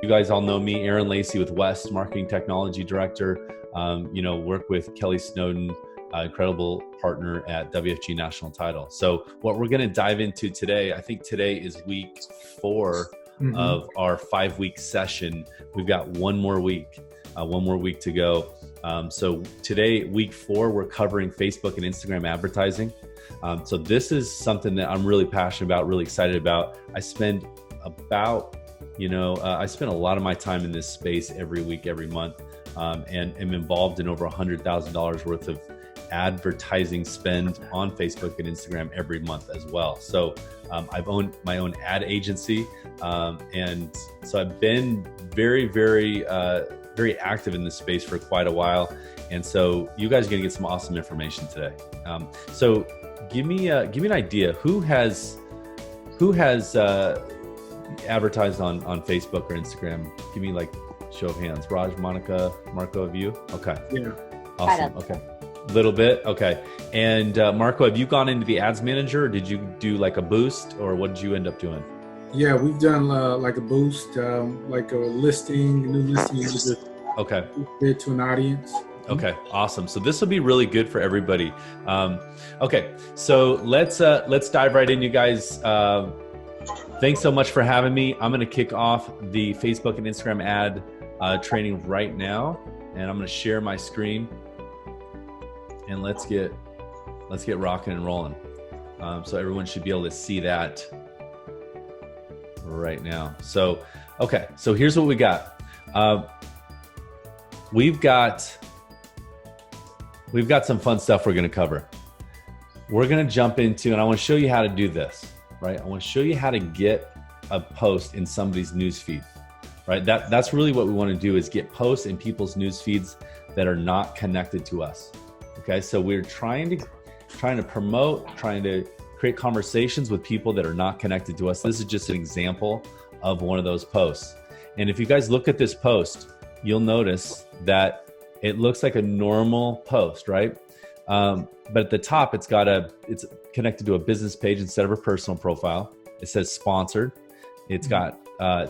You guys all know me, Aaron Lacey with West, Marketing Technology Director. Work with Kelly Snowden, incredible partner at WFG National Title. So what we're going to dive into today, I think today is week 4 of our 5-week session. We've got one more week to go. So today, week 4, we're covering Facebook and Instagram advertising. So this is something that I'm really passionate about, really excited about. I spend a lot of my time in this space every week, every month, and am involved in over $100,000 worth of advertising spend on Facebook and Instagram every month as well. So I've owned my own ad agency, and so I've been very, very, very active in this space for quite a while. And so you guys are going to get some awesome information today. So give me an idea. Who has advertised on Facebook or Instagram? Give me like show of hands. Raj, Monica, Marco, of you? Okay. Yeah. Awesome. Okay. A little bit. Okay. And Marco, have you gone into the ads manager, or did you do like a boost, or what did you end up doing? Yeah, we've done like a boost, like a new listing. Okay. Bid to an audience. Okay, awesome. So this will be really good for everybody. Okay, so let's dive right in, you guys. Thanks so much for having me. I'm going to kick off the Facebook and Instagram ad training right now, and I'm going to share my screen, and let's get rocking and rolling. So everyone should be able to see that right now. So, okay, so here's what we got. We've got some fun stuff we're going to cover. We're going to jump into, and I want to show you how to do this, right? I want to show you how to get a post in somebody's news feed, right? That's really what we want to do, is get posts in people's news feeds that are not connected to us. Okay, so we're trying to promote, trying to create conversations with people that are not connected to us. This is just an example of one of those posts. And if you guys look at this post, you'll notice that it looks like a normal post, right? But at the top, it's connected to a business page instead of a personal profile. It says sponsored. It's got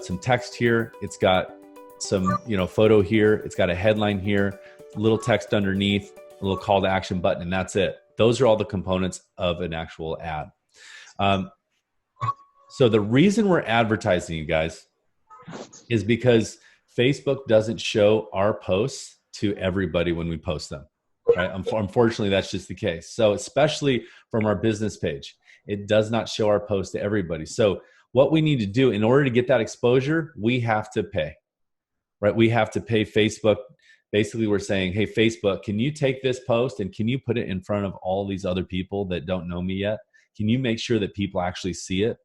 some text here. It's got some photo here. It's got a headline here, a little text underneath, a little call to action button, and that's it. Those are all the components of an actual ad. So the reason we're advertising, you guys, is because Facebook doesn't show our posts to everybody when we post them, right? Unfortunately, that's just the case. So especially from our business page, it does not show our posts to everybody. So what we need to do in order to get that exposure, we have to pay, right? We have to pay Facebook. Basically, we're saying, hey, Facebook, can you take this post and can you put it in front of all these other people that don't know me yet? Can you make sure that people actually see it?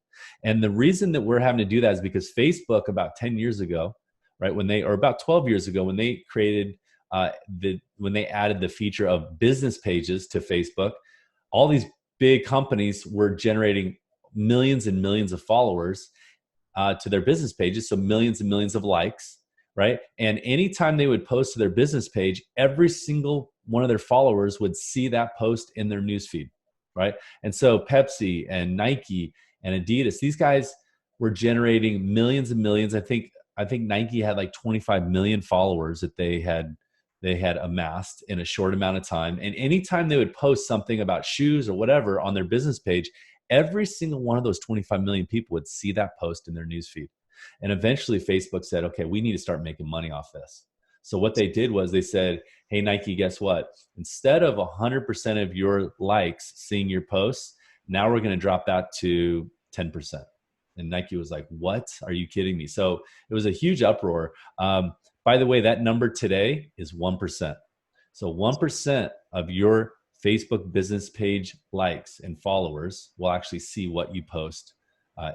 And the reason that we're having to do that is because Facebook, about 10 years ago, right, about 12 years ago, when they created when they added the feature of business pages to Facebook, all these big companies were generating millions and millions of followers to their business pages, so millions and millions of likes, right? And anytime they would post to their business page, every single one of their followers would see that post in their newsfeed, right? And so Pepsi and Nike and Adidas, these guys were generating millions and millions. I think Nike had like 25 million followers that they had amassed in a short amount of time. And anytime they would post something about shoes or whatever on their business page, every single one of those 25 million people would see that post in their newsfeed. And eventually Facebook said, okay, we need to start making money off this. So what they did was they said, hey, Nike, guess what? Instead of 100% of your likes seeing your posts, now we're going to drop that to 10%. And Nike was like, what? Are you kidding me? So it was a huge uproar. By the way, that number today is 1%. So 1% of your Facebook business page likes and followers will actually see what you post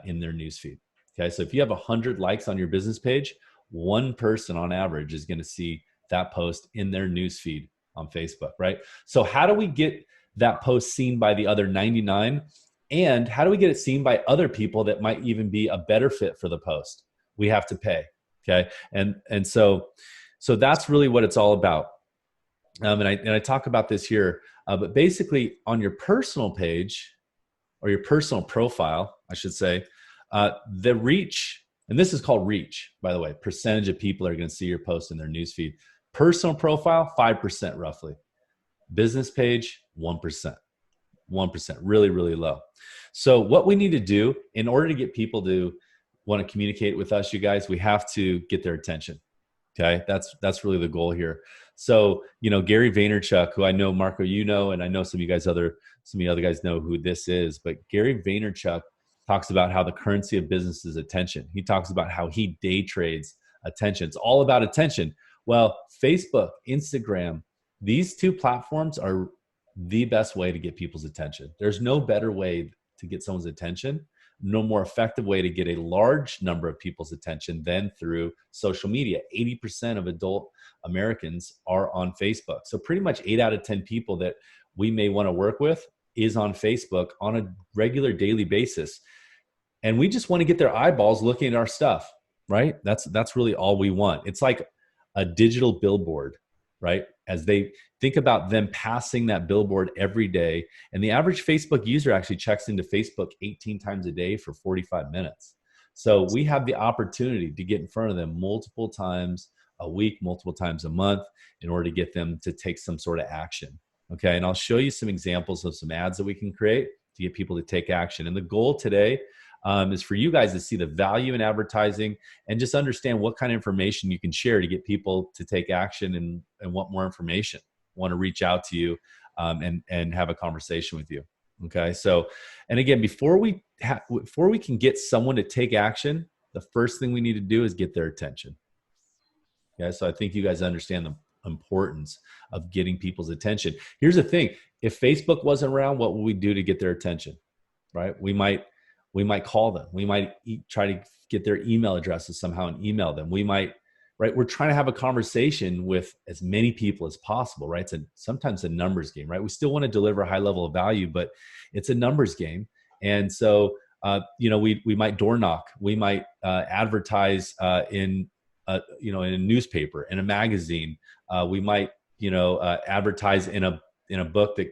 in their newsfeed. Okay, so if you have 100 likes on your business page, one person on average is going to see that post in their newsfeed on Facebook, right? So how do we get that post seen by the other 99? And how do we get it seen by other people that might even be a better fit for the post? We have to pay. Okay. And so that's really what it's all about. And I talk about this here, but basically on your personal page or your personal profile, I should say, the reach And this is called reach, by the way. Percentage of people are going to see your post in their newsfeed. Personal profile, 5% roughly. Business page, 1%. 1%, really, really low. So what we need to do in order to get people to want to communicate with us, you guys, we have to get their attention. Okay, that's really the goal here. So, Gary Vaynerchuk, who I know, Marco, and I know some of you other guys know who this is, but Gary Vaynerchuk talks about how the currency of business is attention. He talks about how he day trades attention. It's all about attention. Well, Facebook, Instagram, these two platforms are the best way to get people's attention. There's no better way to get someone's attention, no more effective way to get a large number of people's attention than through social media. 80% of adult Americans are on Facebook. So pretty much 8 out of 10 people that we may want to work with is on Facebook on a regular daily basis. And we just want to get their eyeballs looking at our stuff, right? That's really all we want. It's like a digital billboard, right? As they think about them passing that billboard every day. And the average Facebook user actually checks into Facebook 18 times a day for 45 minutes. So we have the opportunity to get in front of them multiple times a week, multiple times a month in order to get them to take some sort of action. Okay. And I'll show you some examples of some ads that we can create to get people to take action. And the goal today is for you guys to see the value in advertising and just understand what kind of information you can share to get people to take action and want more information, want to reach out to you and have a conversation with you. Okay. So, and again, before we can get someone to take action, the first thing we need to do is get their attention. Okay. So I think you guys understand the importance of getting people's attention. Here's the thing. If Facebook wasn't around, what would we do to get their attention? Right. We might call them. We might try to get their email addresses somehow and email them. Right? We're trying to have a conversation with as many people as possible, right? It's sometimes a numbers game, right? We still want to deliver a high level of value, but it's a numbers game. And so, we might door knock. We might advertise in a newspaper, in a magazine. We might, advertise in a book that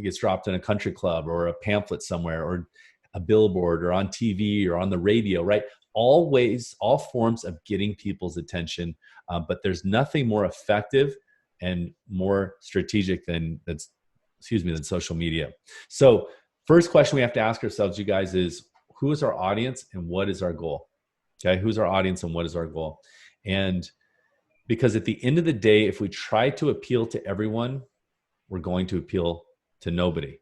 gets dropped in a country club or a pamphlet somewhere or a billboard or on TV or on the radio, right? All forms of getting people's attention. But there's nothing more effective and more strategic than social media. So first question we have to ask ourselves, you guys, is who is our audience and what is our goal? Okay. Who's our audience and what is our goal? And because at the end of the day, if we try to appeal to everyone, we're going to appeal to nobody.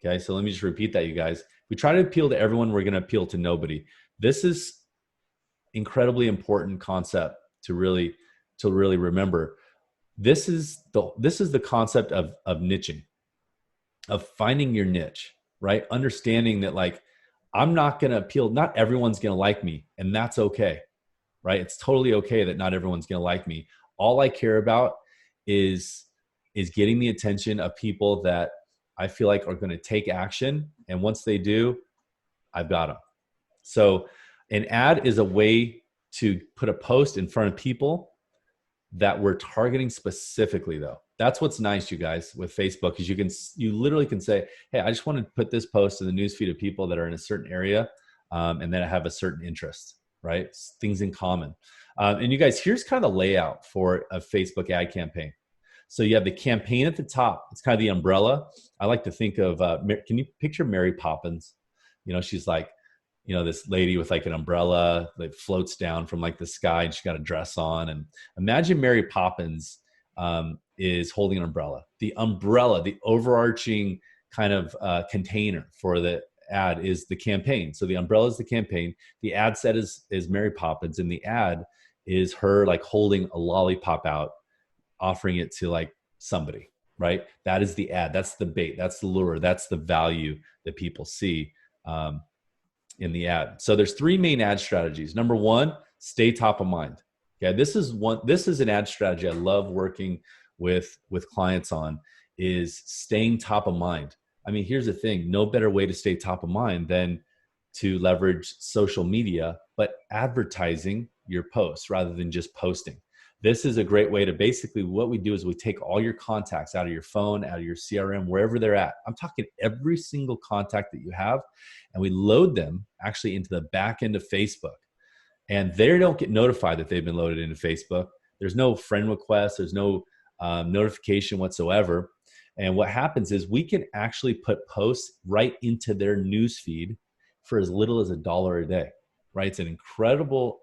Okay. So let me just repeat that, you guys. We try to appeal to everyone, we're going to appeal to nobody. This is incredibly important concept to really remember. This is the concept of niching, of finding your niche, right? Understanding that I'm not going to appeal. Not everyone's going to like me, and that's okay, right? It's totally okay that not everyone's going to like me. All I care about is getting the attention of people that I feel like are going to take action. And once they do, I've got them. So an ad is a way to put a post in front of people that we're targeting specifically, though. That's what's nice, you guys, with Facebook, is you literally can say, hey, I just want to put this post in the newsfeed of people that are in a certain area and that have a certain interest, right? Things in common. And you guys, here's kind of the layout for a Facebook ad campaign. So you have the campaign at the top. It's kind of the umbrella. I like to think of, can you picture Mary Poppins? She's like, this lady with an umbrella that floats down from the sky, and she's got a dress on. And imagine Mary Poppins is holding an umbrella. The umbrella, the overarching kind of container for the ad is the campaign. So the umbrella is the campaign. The ad set is Mary Poppins, and the ad is her holding a lollipop out, offering it to somebody, right? That is the ad. That's the bait. That's the lure. That's the value that people see in the ad. So there's 3 main ad strategies. Number 1, stay top of mind. Okay, this is an ad strategy I love working with clients on, is staying top of mind. I mean, here's the thing: no better way to stay top of mind than to leverage social media, but advertising your posts rather than just posting. This is a great way to basically, what we do is we take all your contacts out of your phone, out of your CRM, wherever they're at. I'm talking every single contact that you have, and we load them actually into the back end of Facebook. and they don't get notified that they've been loaded into Facebook. There's no friend request. There's no notification whatsoever. And what happens is we can actually put posts right into their news feed for as little as $1 a day, right? It's an incredible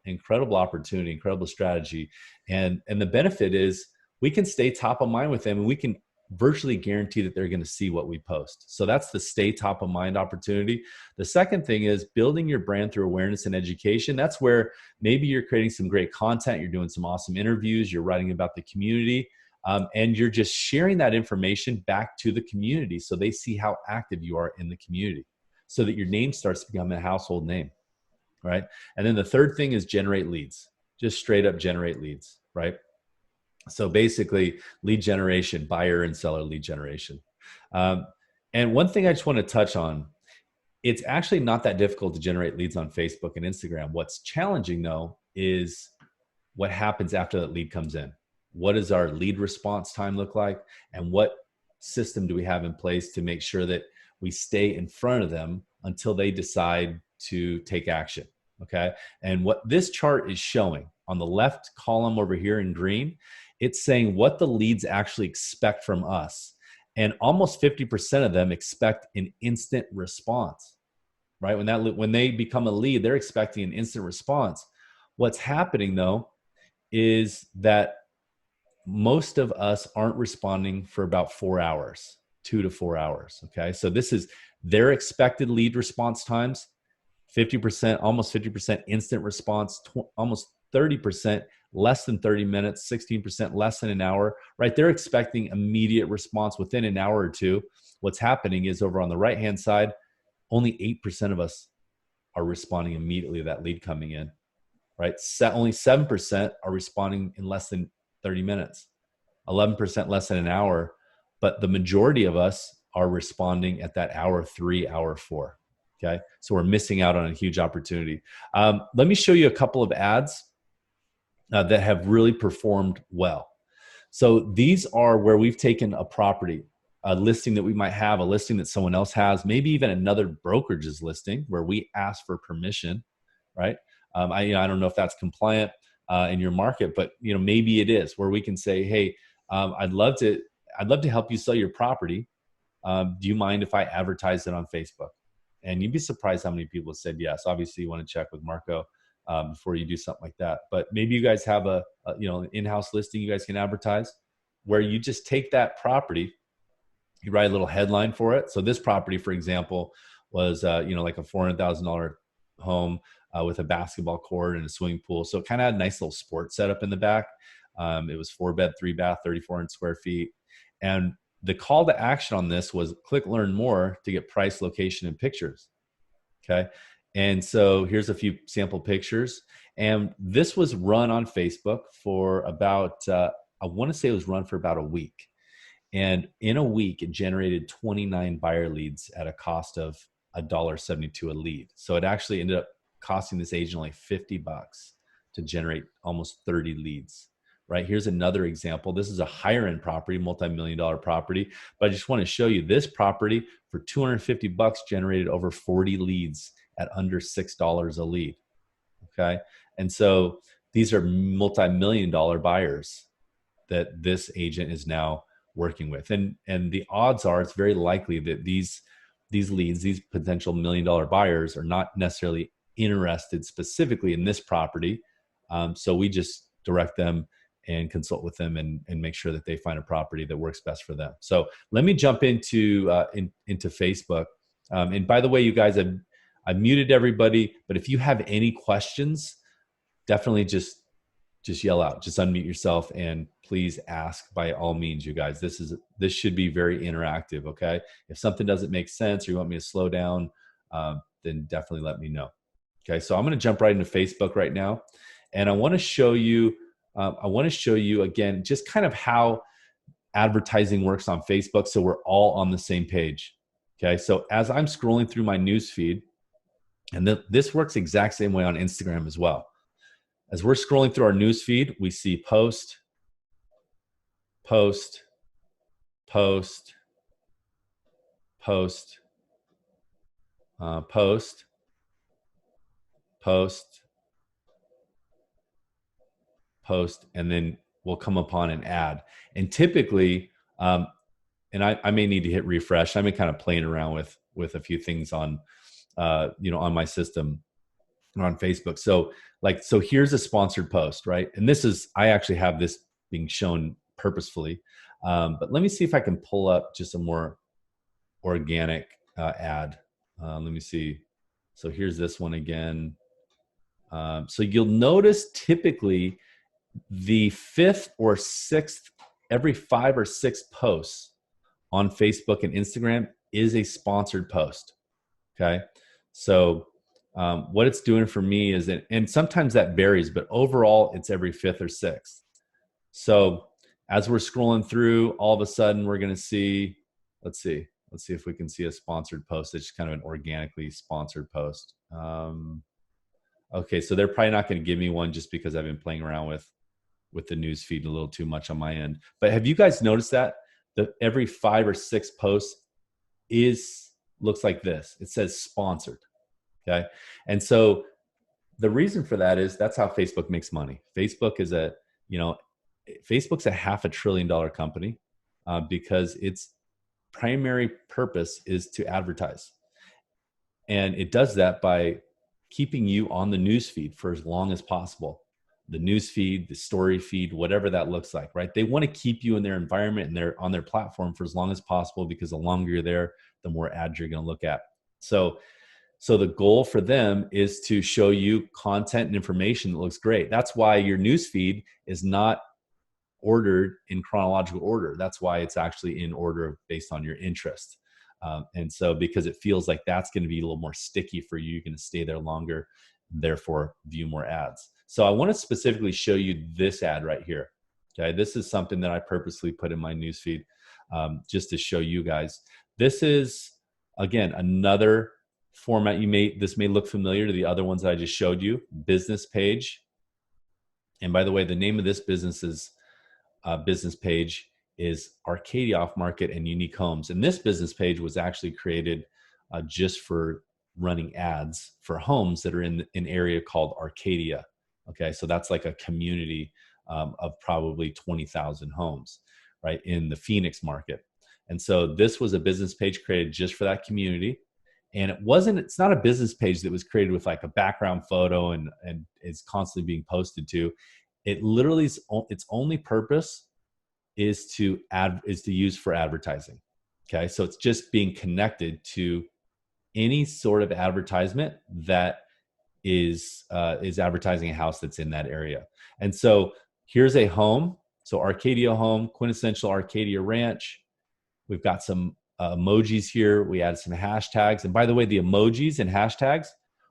opportunity, incredible strategy. And the benefit is we can stay top of mind with them, and we can virtually guarantee that they're going to see what we post. So that's the stay top of mind opportunity. The second thing is building your brand through awareness and education. That's where maybe you're creating some great content, you're doing some awesome interviews, you're writing about the community, and you're just sharing that information back to the community so they see how active you are in the community, so that your name starts to become a household name, right? And then the third thing is generate leads. Just straight up generate leads, right? So basically, lead generation, buyer and seller lead generation. Um, and one thing I just want to touch on, it's actually not that difficult to generate leads on Facebook and Instagram. What's challenging though is what happens after that lead comes in. What does our lead response time look like? And what system do we have in place to make sure that we stay in front of them until they decide to take action? Okay. And what this chart is showing on the left column over here in green, it's saying what the leads actually expect from us. And almost 50% of them expect an instant response, right? When they become a lead, they're expecting an instant response. What's happening though is that most of us aren't responding for about 4 hours, 2 to 4 hours. Okay. So this is their expected lead response times, 50%, almost 50% instant response, almost 30% less than 30 minutes, 16% less than an hour, right? They're expecting immediate response within an hour or two. What's happening is over on the right-hand side, only 8% of us are responding immediately to that lead coming in, right? Only 7% are responding in less than 30 minutes, 11% less than an hour. But the majority of us are responding at that hour 3, hour 4. Okay. So we're missing out on a huge opportunity. Let me show you a couple of ads that have really performed well. So these are where we've taken a property, a listing that we might have, a listing that someone else has, maybe even another brokerage's listing where we ask for permission, right? I don't know if that's compliant in your market, but maybe it is, where we can say, hey, I'd love to help you sell your property. Do you mind if I advertise it on Facebook? And you'd be surprised how many people said yes. Obviously, you want to check with Marco before you do something like that. But maybe you guys have an in-house listing you guys can advertise, where you just take that property, you write a little headline for it. So this property, for example, was like a $400,000 home with a basketball court and a swimming pool. So it kind of had a nice little sports setup in the back. It was 4-bed, 3-bath, 3,400 square feet. And the call to action on this was click learn more to get price, location, and pictures. Okay. And so here's a few sample pictures. And this was run on Facebook for about, I want to say it was run for about a week. And in a week, it generated 29 buyer leads at a cost of $1.72 a lead. So it actually ended up costing this agent only $50 to generate almost 30 leads. Right, here's another example. This is a higher end property, multi-million-dollar property, but I just want to show you this property for $250 generated over 40 leads at under $6 a lead. Okay, and so these are multi-million-dollar buyers that this agent is now working with, and the odds are it's very likely that these leads, these potential $1 million buyers, are not necessarily interested specifically in this property. So we just direct them and consult with them and make sure that they find a property that works best for them. So let me jump into Facebook. And by the way, you guys, I've muted everybody, but if you have any questions, definitely just yell out, just unmute yourself, and please ask by all means, you guys. This should be very interactive, okay? If something doesn't make sense or you want me to slow down, then definitely let me know. Okay, so I'm gonna jump right into Facebook right now. And I wanna show you again, just kind of how advertising works on Facebook so we're all on the same page. Okay, so as I'm scrolling through my news feed, and this works exact same way on Instagram as well. As we're scrolling through our news feed, we see post, post, post, post, post, post, post, and then we'll come upon an ad. And typically, and I may need to hit refresh. I've been kind of playing around with a few things on, on my system or on Facebook. So here's a sponsored post, right? And I actually have this being shown purposefully. But let me see if I can pull up just a more organic ad. Let me see. So here's this one again. So you'll notice typically the fifth or sixth, every 5 or 6 posts on Facebook and Instagram is a sponsored post. Okay. So what it's doing for me is that, and sometimes that varies, but overall it's every 5th or 6th. So as we're scrolling through, all of a sudden we're going to see, let's see if we can see a sponsored post. It's kind of an organically sponsored post. Okay. So they're probably not going to give me one just because I've been playing around with the news feed a little too much on my end. But have you guys noticed that every 5 or 6 posts looks like this? It says sponsored. Okay. And so the reason for that is that's how Facebook makes money. Facebook's a $500 billion company because its primary purpose is to advertise. And it does that by keeping you on the news feed for as long as possible. The news feed, the story feed, whatever that looks like, right? They want to keep you in their environment and they're on their platform for as long as possible, because the longer you're there, the more ads you're going to look at. So the goal for them is to show you content and information that looks great. That's why your news feed is not ordered in chronological order. That's why it's actually in order based on your interest. And so because it feels like that's going to be a little more sticky for you, you're going to stay there longer, therefore view more ads. So I want to specifically show you this ad right here. Okay, this is something that I purposely put in my newsfeed just to show you guys. This is, again, another format. This may look familiar to the other ones that I just showed you. Business page. And by the way, the name of this business page is Arcadia Off Market and Unique Homes. And this business page was actually created just for running ads for homes that are in an area called Arcadia. Okay, so that's like a community of probably 20,000 homes, right, in the Phoenix market. And so this was a business page created just for that community. And it's not a business page that was created with like a background photo and is constantly being posted to. It literally its only purpose is to use for advertising. Okay, so it's just being connected to any sort of advertisement that is advertising a house that's in that area. And so here's a home. So Arcadia home, quintessential Arcadia ranch. We've got some emojis here. We added some hashtags. And by the way, the emojis and hashtags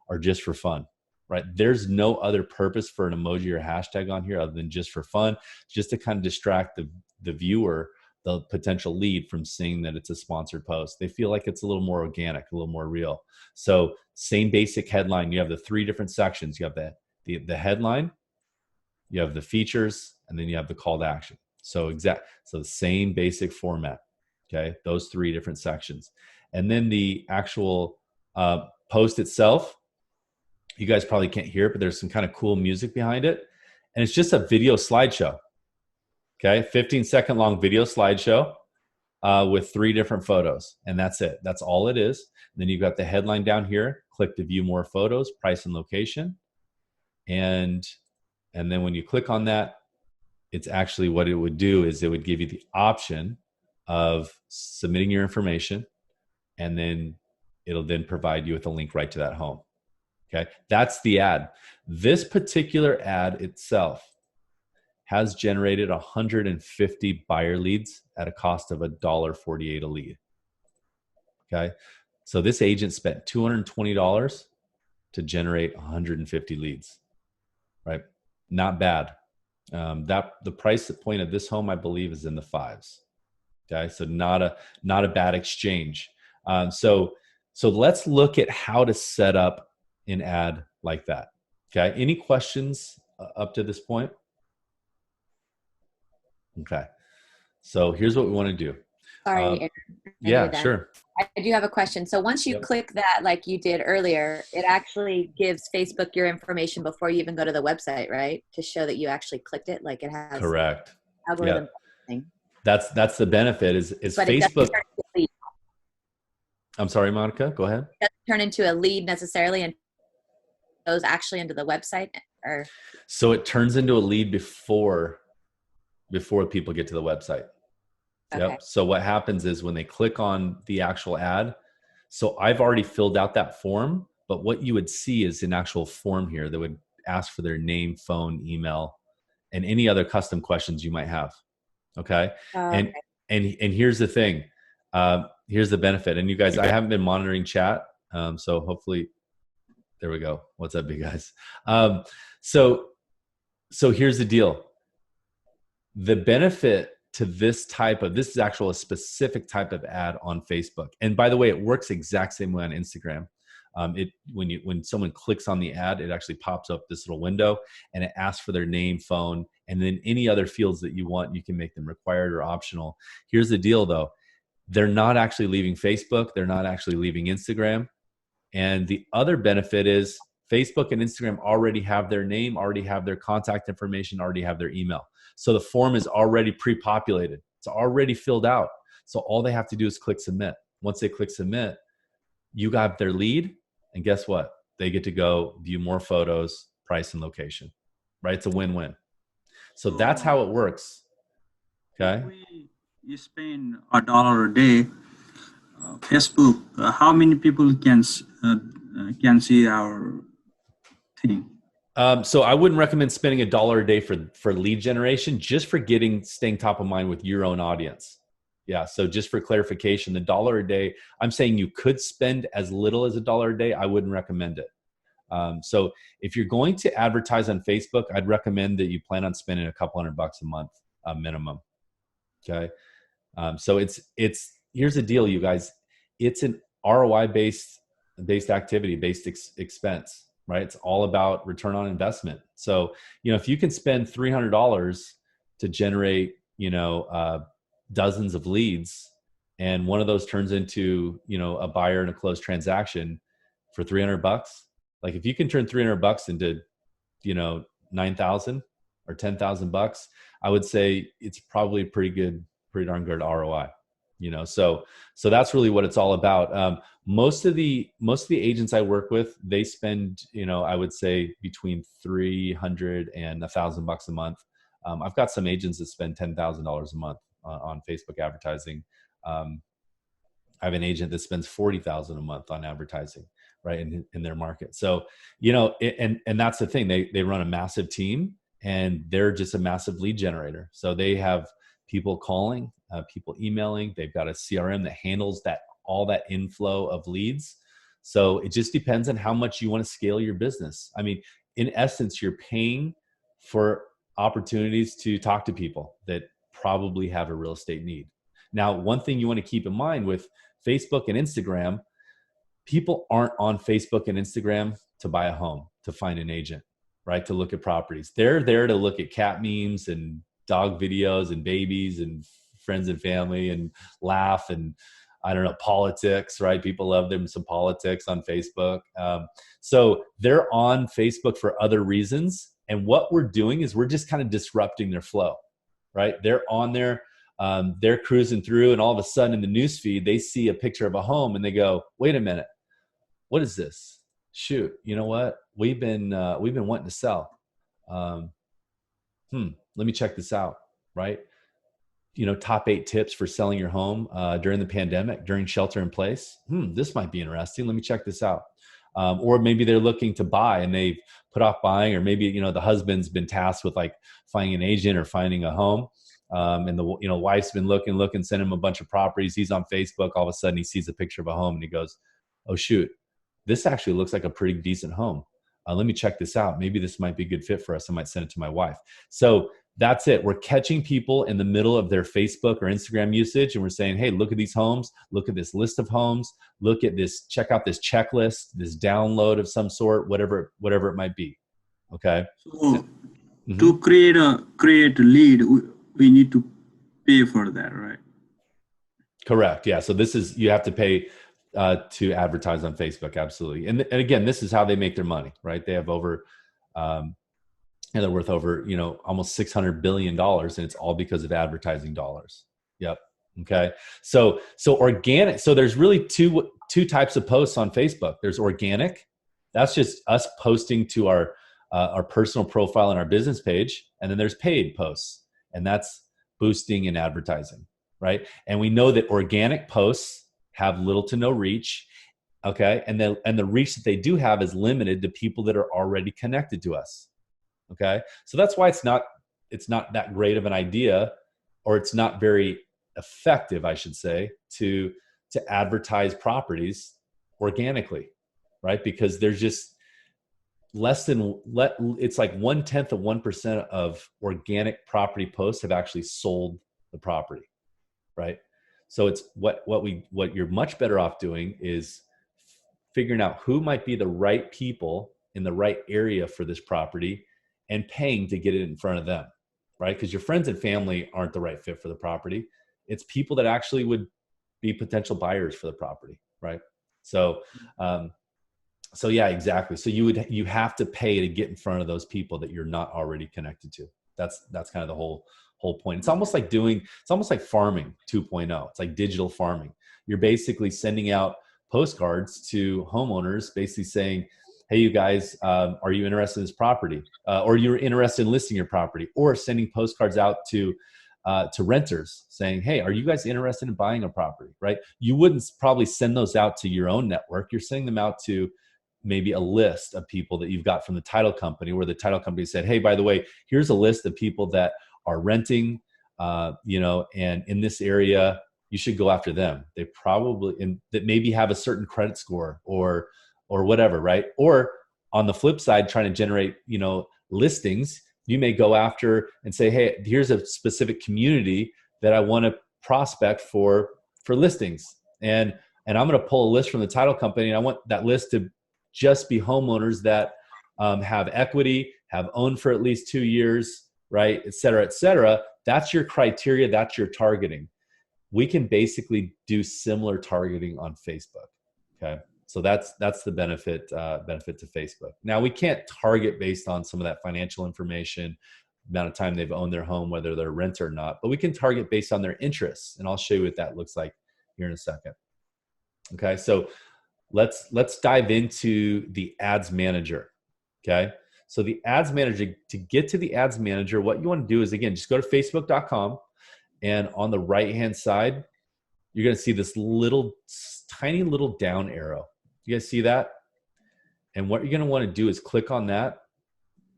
are just for fun, right? There's no other purpose for an emoji or hashtag on here other than just for fun, just to kind of distract the viewer, the potential lead, from seeing that it's a sponsored post. They feel like it's a little more organic, a little more real. So same basic headline. You have the 3 different sections. You have the headline, you have the features, and then you have the call to action. So the same basic format. Okay, those 3 different sections. And then the actual post itself, you guys probably can't hear it, but there's some kind of cool music behind it. And it's just a video slideshow. Okay, 15-second long video slideshow with 3 different photos. And that's it. That's all it is. And then you've got the headline down here. Click to view more photos, price and location. And then when you click on that, it's actually, what it would do is it would give you the option of submitting your information, and then it'll then provide you with a link right to that home. Okay, that's the ad. This particular ad itself has generated 150 buyer leads at a cost of $1.48 a lead. Okay, so this agent spent $220 to generate 150 leads, right? Not bad. The price point of this home, I believe, is in the 5s. Okay, so not a bad exchange. So let's look at how to set up an ad like that. Okay, any questions up to this point? Okay, so here's what we want to do. Sorry, Aaron. Yeah, sure. I do have a question. So once you Yep. click that, like you did earlier, it actually gives Facebook your information before you even go to the website, right? To show that you actually clicked it, like it has Correct. algorithm Yep. thing. That's the benefit is But it doesn't Facebook. turn into a lead. I'm sorry, Monica, go ahead. It doesn't turn into a lead necessarily, and goes actually into the website. Or So it turns into a lead before people get to the website. okay, Yep. So what happens is when they click on the actual ad, so I've already filled out that form, but what you would see is an actual form here that would ask for their name, phone, email, and any other custom questions you might have. Okay. And okay. and here's the thing. Here's the benefit. And you guys, I haven't been monitoring chat. So hopefully, there we go. What's up, big guys? So here's the deal. The benefit to this is actual a specific type of ad on Facebook. And by the way, it works exact same way on Instagram. When someone clicks on the ad, it actually pops up this little window and it asks for their name, phone, and then any other fields that you want. You can make them required or optional. Here's the deal though. They're not actually leaving Facebook. They're not actually leaving Instagram. And the other benefit is Facebook and Instagram already have their name, already have their contact information, already have their email. So the form is already pre-populated. It's already filled out. So all they have to do is click submit. Once they click submit, you got their lead. And guess what? They get to go view more photos, price, and location, right? It's a win-win. So that's how it works. Okay. If we spend $1 a day, Facebook, how many people can see our thing? So I wouldn't recommend spending $1 a day for lead generation, just for staying top of mind with your own audience. Yeah. So just for clarification, the $1 a day, I'm saying you could spend as little as $1 a day. I wouldn't recommend it. So if you're going to advertise on Facebook, I'd recommend that you plan on spending a couple $100 a month minimum. Okay. So here's the deal, you guys. It's an ROI based activity, based expense, right? It's all about return on investment. So, if you can spend $300 to generate, dozens of leads, and one of those turns into, a buyer and a closed transaction for $300, like if you can turn $300 into, 9,000 or $10,000, I would say it's probably pretty darn good ROI. So that's really what it's all about. Most of the agents I work with, they spend, I would say between $300 and $1,000 a month. I've got some agents that spend $10,000 a month on Facebook advertising. I have an agent that spends $40,000 a month on advertising, right, in their market. So, and that's the thing. They run a massive team, and they're just a massive lead generator. So they have people calling, people emailing. They've got a CRM that handles all that inflow of leads. So it just depends on how much you want to scale your business. I mean, in essence, you're paying for opportunities to talk to people that probably have a real estate need. Now, one thing you want to keep in mind with Facebook and Instagram, people aren't on Facebook and Instagram to buy a home, to find an agent, right? To look at properties. They're there to look at cat memes and dog videos and babies and friends and family and laugh and, I don't know, politics, right? People love them some politics on Facebook. So they're on Facebook for other reasons. And what we're doing is we're just kind of disrupting their flow, right? They're on there, they're cruising through, and all of a sudden in the newsfeed, they see a picture of a home and they go, wait a minute, what is this? Shoot, you know what? We've been wanting to sell. Let me check this out, right? Top 8 tips for selling your home during the pandemic, during shelter in place. This might be interesting. Let me check this out. Or maybe they're looking to buy and they've put off buying, or maybe, the husband's been tasked with like finding an agent or finding a home. And the, wife's been looking, send him a bunch of properties. He's on Facebook. All of a sudden he sees a picture of a home and he goes, oh shoot, this actually looks like a pretty decent home. Let me check this out. Maybe this might be a good fit for us. I might send it to my wife. So that's it. We're catching people in the middle of their Facebook or Instagram usage, and we're saying, hey, look at these homes. Look at this list of homes. Look at this. Check out this checklist, this download of some sort, whatever it might be. Okay. So to create a lead, we need to pay for that, right? Correct. Yeah. So this is, you have to pay to advertise on Facebook. Absolutely. And again, this is how they make their money, right? They have over, and they're worth over, almost $600 billion, and it's all because of advertising dollars. Yep. Okay. So organic. So there's really two types of posts on Facebook. There's organic. That's just us posting to our personal profile and our business page. And then there's paid posts, and that's boosting and advertising, right? And we know that organic posts have little to no reach. Okay. And the reach that they do have is limited to people that are already connected to us. Okay. So that's why it's not that great of an idea, or it's not very effective, I should say, to advertise properties organically, right? Because there's just it's like 0.1% of organic property posts have actually sold the property, right? So it's what you're much better off doing is figuring out who might be the right people in the right area for this property and paying to get it in front of them, right? Because your friends and family aren't the right fit for the property. It's people that actually would be potential buyers for the property, right? So, so yeah, exactly. So you have to pay to get in front of those people that you're not already connected to. That's kind of the whole point. It's almost like farming 2.0. It's like digital farming. You're basically sending out postcards to homeowners, basically saying, hey, you guys, are you interested in this property? Or you're interested in listing your property, or sending postcards out to renters saying, hey, are you guys interested in buying a property, right? You wouldn't probably send those out to your own network. You're sending them out to maybe a list of people that you've got from the title company, where the title company said, hey, by the way, here's a list of people that are renting, and in this area, you should go after them. They probably, and that maybe have a certain credit score or whatever, right? Or on the flip side, trying to generate, listings, you may go after and say, hey, here's a specific community that I want to prospect for listings. And I'm going to pull a list from the title company, and I want that list to just be homeowners that have equity, have owned for at least 2 years, right? Et cetera, et cetera. That's your criteria. That's your targeting. We can basically do similar targeting on Facebook. Okay. So that's the benefit to Facebook. Now, we can't target based on some of that financial information, amount of time they've owned their home, whether they're a renter or not, but we can target based on their interests. And I'll show you what that looks like here in a second. Okay. So let's dive into the ads manager. Okay. So the ads manager, to get to the ads manager, what you want to do is, again, just go to facebook.com, and on the right-hand side, you're going to see this tiny little down arrow. You guys see that? And what you're going to want to do is click on that.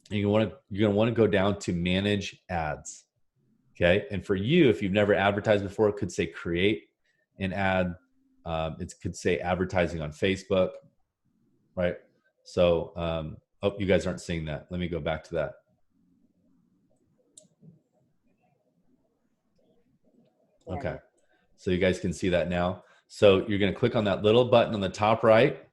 And you're going to want to go down to manage ads. Okay. And for you, if you've never advertised before, it could say create an ad. It could say advertising on Facebook, right? So, oh, you guys aren't seeing that. Let me go back to that. Okay. So you guys can see that now. So you're going to click on that little button on the top right,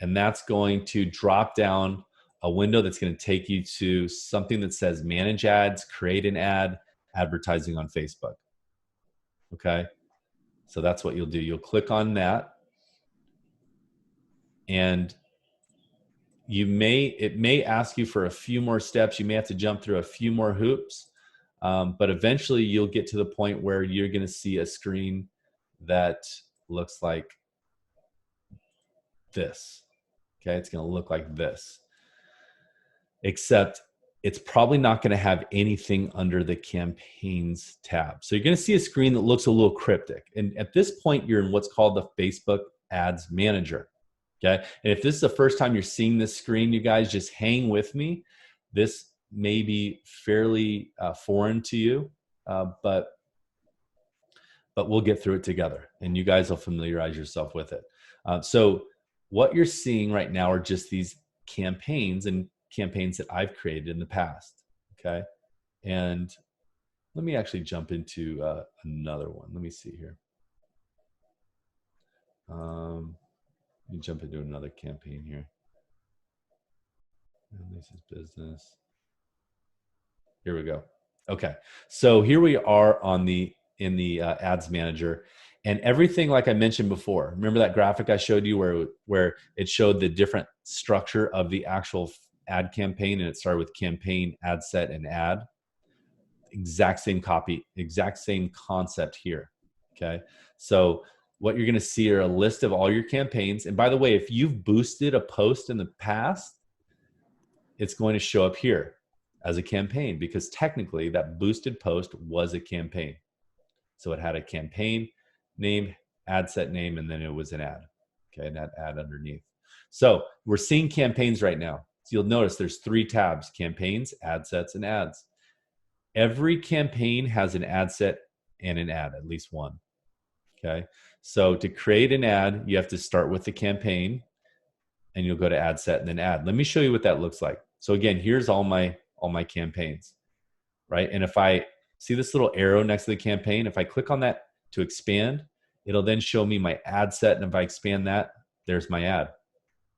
and that's going to drop down a window that's going to take you to something that says manage ads, create an ad, advertising on Facebook. Okay. So that's what you'll do. You'll click on that, and it may ask you for a few more steps. You may have to jump through a few more hoops, but eventually you'll get to the point where you're going to see a screen that looks like this. Okay, it's going to look like this, except it's probably not going to have anything under the campaigns tab. So you're going to see a screen that looks a little cryptic. And at this point, you're in what's called the Facebook Ads Manager. Okay. And if this is the first time you're seeing this screen, you guys just hang with me. This may be fairly foreign to you, but we'll get through it together, and you guys will familiarize yourself with it. So what you're seeing right now are just these campaigns that I've created in the past. Okay. And let me actually jump into another one. Let me see here. Let me jump into another campaign here. And this is business. Here we go. Okay. So here we are on the ads manager, and everything, like I mentioned before, remember that graphic I showed you where it showed the different structure of the actual ad campaign, and it started with campaign, ad set, and ad. Exact same copy, exact same concept here. Okay. So what you're going to see are a list of all your campaigns. And by the way, if you've boosted a post in the past, it's going to show up here as a campaign, because technically that boosted post was a campaign. So it had a campaign name, ad set name, and then it was an ad. Okay. And that ad underneath. So we're seeing campaigns right now. So you'll notice there's 3 tabs: campaigns, ad sets, and ads. Every campaign has an ad set and an ad, at least one. Okay. So to create an ad, you have to start with the campaign, and you'll go to ad set and then ad. Let me show you what that looks like. So again, here's all my campaigns, right? And if I see this little arrow next to the campaign, if I click on that to expand, it'll then show me my ad set. And if I expand that, there's my ad,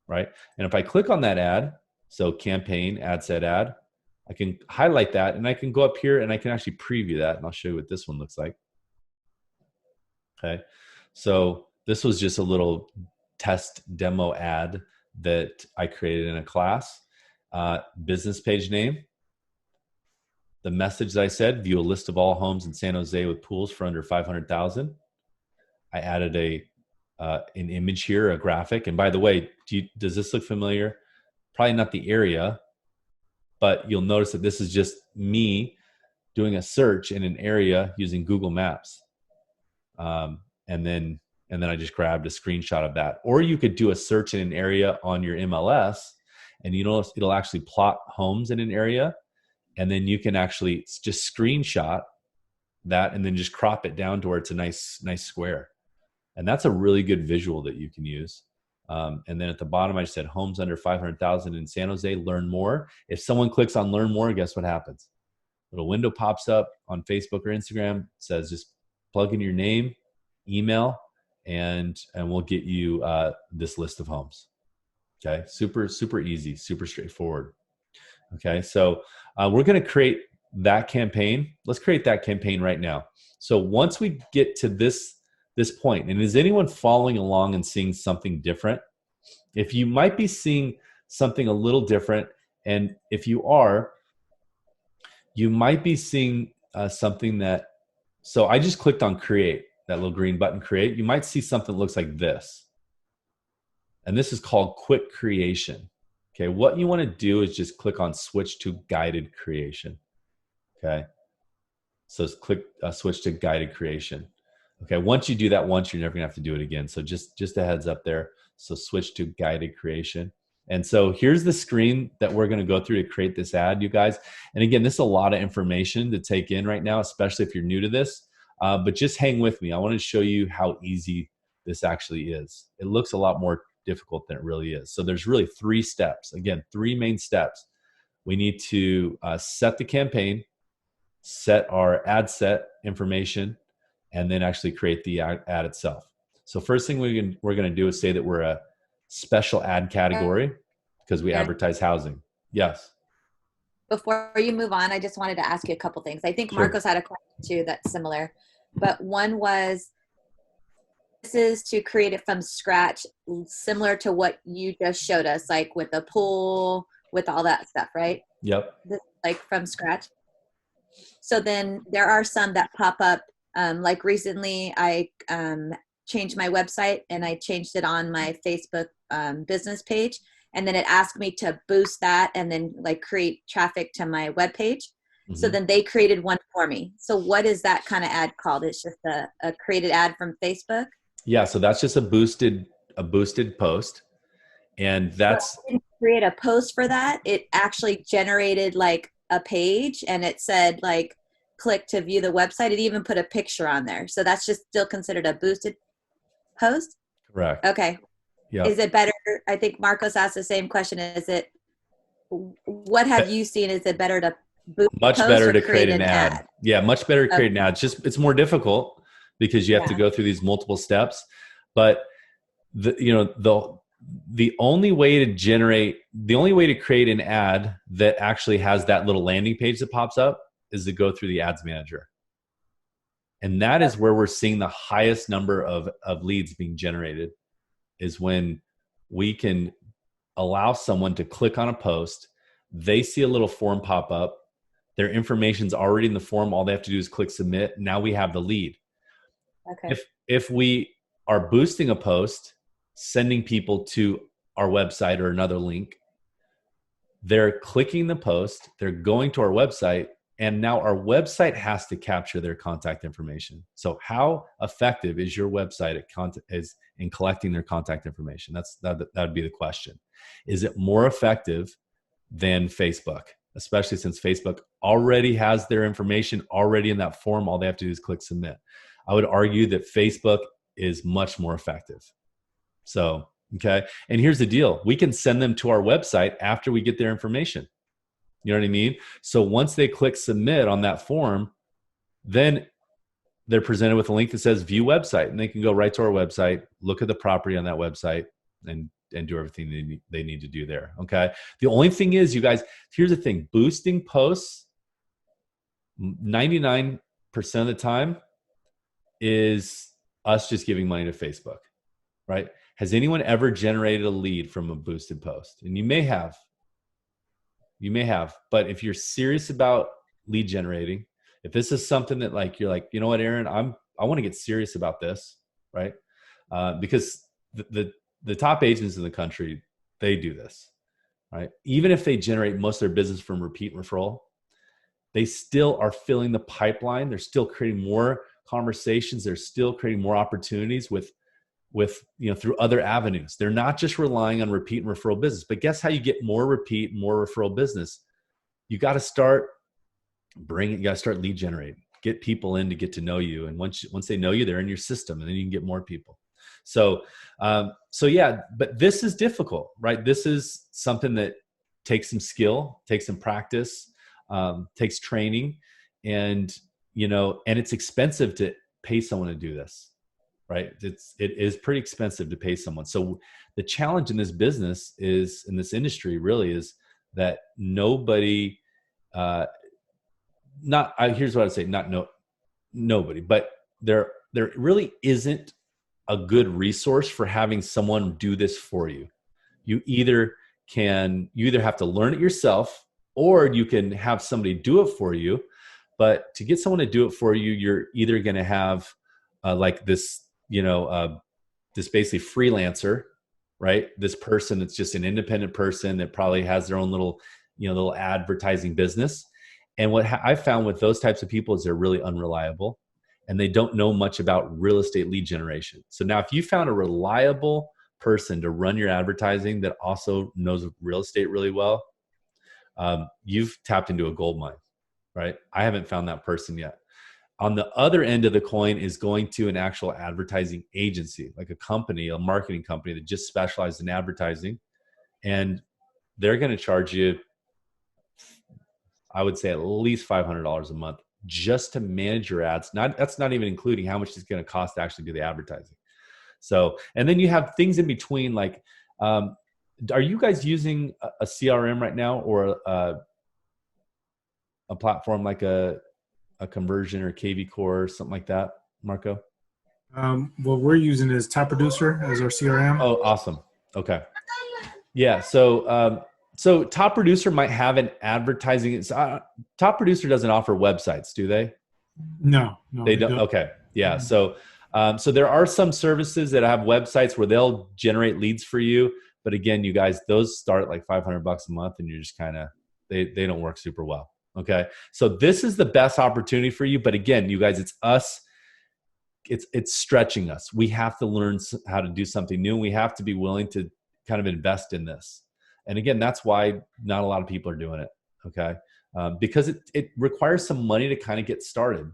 right? And if I click on that ad, so campaign, ad set, ad, I can highlight that, and I can go up here and I can actually preview that, and I'll show you what this one looks like. Okay. So this was just a little test demo ad that I created in a class. Business page name. The message that I said: view a list of all homes in San Jose with pools for under 500,000. I added an image here, a graphic. And by the way, does this look familiar? Probably not the area, but you'll notice that this is just me doing a search in an area using Google Maps. And then I just grabbed a screenshot of that. Or you could do a search in an area on your MLS, and you notice it'll actually plot homes in an area, and then you can actually just screenshot that and then just crop it down to where it's a nice square. And that's a really good visual that you can use. And then at the bottom, I just said homes under 500,000 in San Jose, learn more. If someone clicks on learn more, guess what happens? A little window pops up on Facebook or Instagram, says just plug in your name, email, and we'll get you this list of homes. Okay. Super easy, super straightforward. Okay. So we're going to create that campaign. Let's create that campaign right now. So once we get to this point, and is anyone following along and seeing something different? If you might be seeing something a little different, and if you are, you might be seeing something that, so I just clicked on create, that little green button, create. You might see something that looks like this. And this is called quick creation. Okay, what you want to do is just click on switch to guided creation. Okay, so click switch to guided creation. Okay, once you do that once, you're never gonna have to do it again. So just a heads up there. So switch to guided creation. And so here's the screen that we're gonna go through to create this ad, you guys. And again, this is a lot of information to take in right now, especially if you're new to this. But just hang with me. I want to show you how easy this actually is. It looks a lot more difficult than it really is. So there's really 3 steps. Again, 3 main steps. We need to set the campaign, set our ad set information, and then actually create the ad itself. So first thing we're going to do is say that we're a special ad category because we advertise housing. Yes. Before you move on, I just wanted to ask you a couple things. I think Marcos had a question too that's similar, but one was, this is to create it from scratch, similar to what you just showed us, like with the pool, with all that stuff, right? Yep. Like from scratch. So then there are some that pop up. Like recently I changed my website and I changed it on my Facebook business page. And then it asked me to boost that and then like create traffic to my webpage. Mm-hmm. So then they created one for me. So what is that kind of ad called? It's just a created ad from Facebook? Yeah, so that's just a boosted post. And that's, so I didn't create a post for that. It actually generated like a page and it said like click to view the website. It even put a picture on there. So that's just still considered a boosted post? Correct. Okay. Yeah. Is it better? I think Marcos asked the same question. What have you seen? Is it better to boost much better to create an ad? Yeah, much better to create an ad. It's more difficult because you have to go through these multiple steps. But the only way to create an ad that actually has that little landing page that pops up is to go through the ads manager. And that is where we're seeing the highest number of leads being generated, is when we can allow someone to click on a post, they see a little form pop up, their information's already in the form, all they have to do is click submit. Now we have the lead. Okay. If we are boosting a post, sending people to our website or another link, they're clicking the post, they're going to our website, and now our website has to capture their contact information. So how effective is your website in collecting their contact information? That would be the question. Is it more effective than Facebook? Especially since Facebook already has their information already in that form. All they have to do is click submit. I would argue that Facebook is much more effective. So, okay. And here's the deal. We can send them to our website after we get their information. You know what I mean? So once they click submit on that form, then they're presented with a link that says view website, and they can go right to our website, look at the property on that website, and do everything they need to do there. Okay. The only thing is, you guys, here's the thing, boosting posts 99% of the time is us just giving money to Facebook, right? Has anyone ever generated a lead from a boosted post? And you may have, but if you're serious about lead generating, if this is something that like, you're like, you know what, Aaron, I want to get serious about this, right? Because the top agents in the country, they do this, right? Even if they generate most of their business from repeat and referral, they still are filling the pipeline. They're still creating more conversations. They're still creating more opportunities with through other avenues. They're not just relying on repeat and referral business. But guess how you get more repeat, more referral business? You got to start lead generating. Get people in to get to know you, and once they know you, they're in your system, and then you can get more people. So yeah, but this is difficult, right? This is something that takes some skill, takes some practice, takes training, and it's expensive to pay someone to do this, right? It is pretty expensive to pay someone. So the challenge in this business in this industry really is that nobody, here's what I'd say, nobody, but there really isn't a good resource for having someone do this for you. You either have to learn it yourself, or you can have somebody do it for you. But to get someone to do it for you, you're either going to have like this, this basically freelancer, right? This person that's just an independent person that probably has their own little advertising business. And what I found with those types of people is they're really unreliable, and they don't know much about real estate lead generation. So now if you found a reliable person to run your advertising that also knows real estate really well, you've tapped into a gold mine, right? I haven't found that person yet. On the other end of the coin is going to an actual advertising agency, like a company, a marketing company that just specializes in advertising. And they're going to charge you, I would say, at least $500 a month just to manage your ads. That's not even including how much it's going to cost to actually do the advertising. So, and then you have things in between, like, are you guys using a CRM right now, or a platform like a Conversion or KV Core or something like that, Marco? What we're using is Top Producer as our CRM. Oh, awesome. Okay. Yeah. So Top Producer might have an advertising. Top Producer doesn't offer websites, do they? No, they don't. Okay. Yeah. Mm-hmm. So there are some services that have websites where they'll generate leads for you. But again, you guys, those start like $500 a month, and you're just kind of, they don't work super well. Okay. So this is the best opportunity for you. But again, you guys, it's us. It's stretching us. We have to learn how to do something new. We have to be willing to kind of invest in this. And again, that's why not a lot of people are doing it. Okay. Because it requires some money to kind of get started,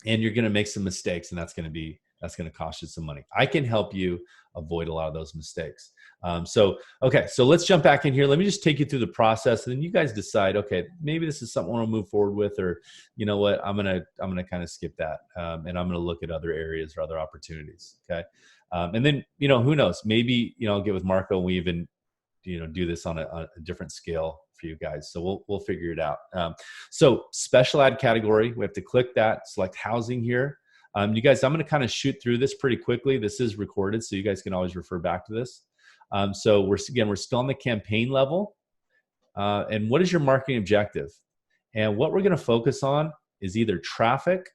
and you're going to make some mistakes, and that's going to cost you some money. I can help you avoid a lot of those mistakes. So let's jump back in here. Let me just take you through the process, and then you guys decide, okay, maybe this is something I want to move forward with, or you know what, I'm going to kind of skip that. And I'm going to look at other areas or other opportunities. Okay. And then, who knows, maybe, I'll get with Marco, and we even, do this on a different scale for you guys. So we'll figure it out. So special ad category, we have to click that, select housing here. You guys, I'm going to kind of shoot through this pretty quickly. This is recorded, so you guys can always refer back to this. So we're still on the campaign level. And what is your marketing objective? And what we're going to focus on is either traffic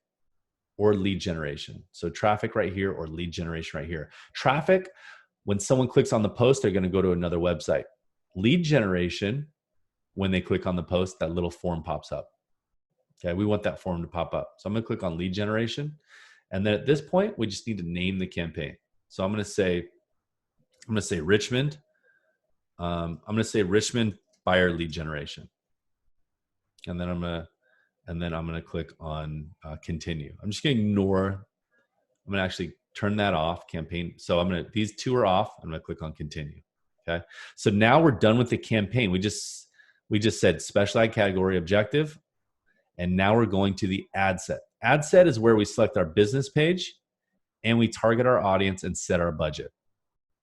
or lead generation. So traffic right here or lead generation right here. Traffic, when someone clicks on the post, they're going to go to another website. Lead generation, when they click on the post, that little form pops up. Okay, we want that form to pop up. So I'm going to click on lead generation. And then at this point, we just need to name the campaign. So I'm going to say Richmond. I'm going to say Richmond buyer lead generation. And then I'm going to click on continue. I'm just going to ignore. I'm going to actually turn that off, campaign. So these two are off. I'm going to click on continue. Okay. So now we're done with the campaign. We just said special ad category objective. And now we're going to the ad set. Ad set is where we select our business page and we target our audience and set our budget.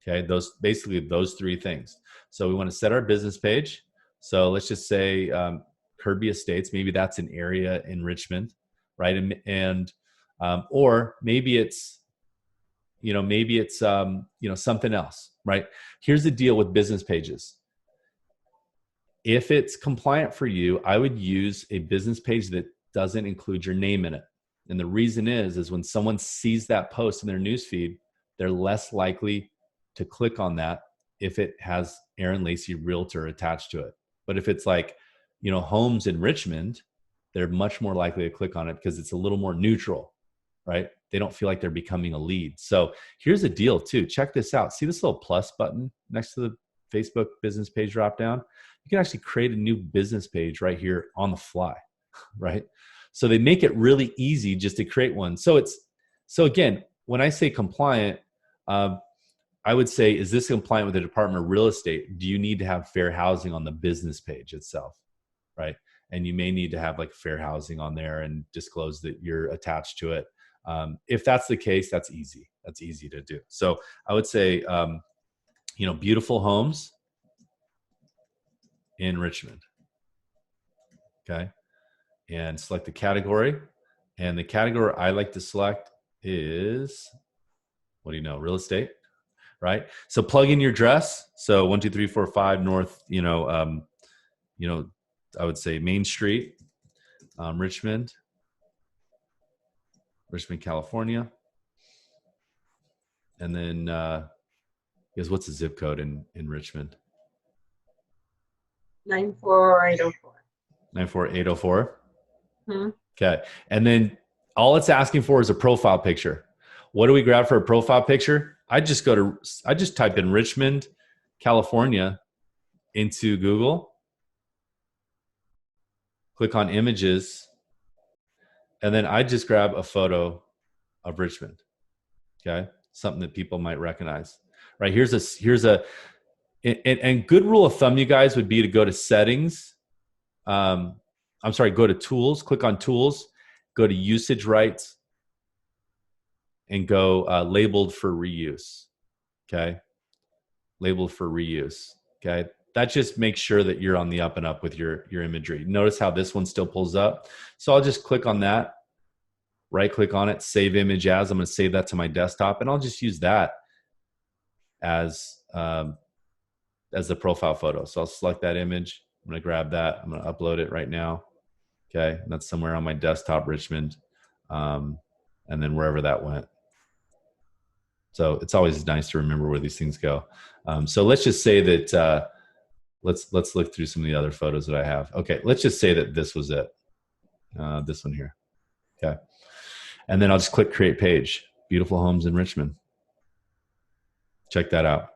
Okay. Basically those three things. So we want to set our business page. So let's just say Kirby Estates, maybe that's an area in Richmond, right? Or maybe it's something else, right? Here's the deal with business pages. If it's compliant for you, I would use a business page that doesn't include your name in it. And the reason is when someone sees that post in their newsfeed, they're less likely to click on that if it has Aaron Lacey Realtor attached to it. But if it's like, homes in Richmond, they're much more likely to click on it because it's a little more neutral, right? They don't feel like they're becoming a lead. So here's the deal too. Check this out. See this little plus button next to the Facebook business page dropdown? You can actually create a new business page right here on the fly, right? So they make it really easy just to create one. So again, when I say compliant, I would say, is this compliant with the Department of Real Estate? Do you need to have fair housing on the business page itself, right? And you may need to have like fair housing on there and disclose that you're attached to it. If that's the case, that's easy. That's easy to do. So I would say, beautiful homes in Richmond. Okay. And select the category. And the category I like to select is, real estate, right? So plug in your address. So 12345 North, I would say Main Street, Richmond, California. And then, guess what's the zip code in Richmond? 94804. 94804. Hmm. Okay. And then all it's asking for is a profile picture. What do we grab for a profile picture? I just type in Richmond, California into Google, click on images, and then I just grab a photo of Richmond. Okay. Something that people might recognize, right? Here's a good rule of thumb, you guys, would be to go to settings. Go to tools, click on tools, go to usage rights, and go labeled for reuse. Okay. Labeled for reuse. Okay. That just makes sure that you're on the up and up with your imagery. Notice how this one still pulls up. So I'll just click on that, right click on it, save image as. I'm going to save that to my desktop, and I'll just use that as the profile photo. So I'll select that image. I'm going to grab that. I'm going to upload it right now. Okay. And that's somewhere on my desktop, Richmond. And then wherever that went. So it's always nice to remember where these things go. So let's just say that, let's look through some of the other photos that I have. Okay. Let's just say that this was it. This one here. Okay. And then I'll just click create page. Beautiful homes in Richmond. Check that out.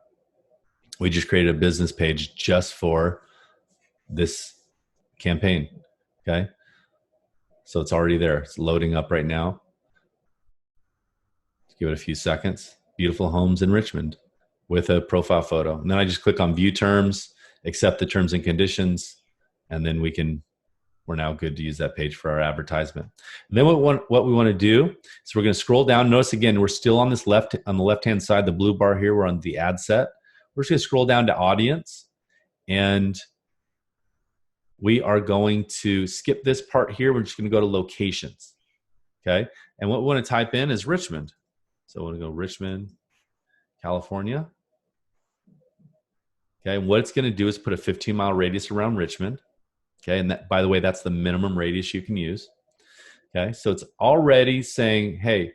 We just created a business page just for this campaign. Okay. So it's already there. It's loading up right now. Let's give it a few seconds. Beautiful homes in Richmond with a profile photo. And then I just click on view terms, accept the terms and conditions, and then we're now good to use that page for our advertisement. And then what we want to do is we're going to scroll down. Notice again, we're still on the left-hand side, the blue bar here, we're on the ad set. We're just going to scroll down to audience. And we are going to skip this part here. We're just going to go to locations. Okay. And what we want to type in is Richmond. So we're going to go Richmond, California. Okay. And what it's going to do is put a 15-mile radius around Richmond. Okay. And that, by the way, that's the minimum radius you can use. Okay. So it's already saying, hey,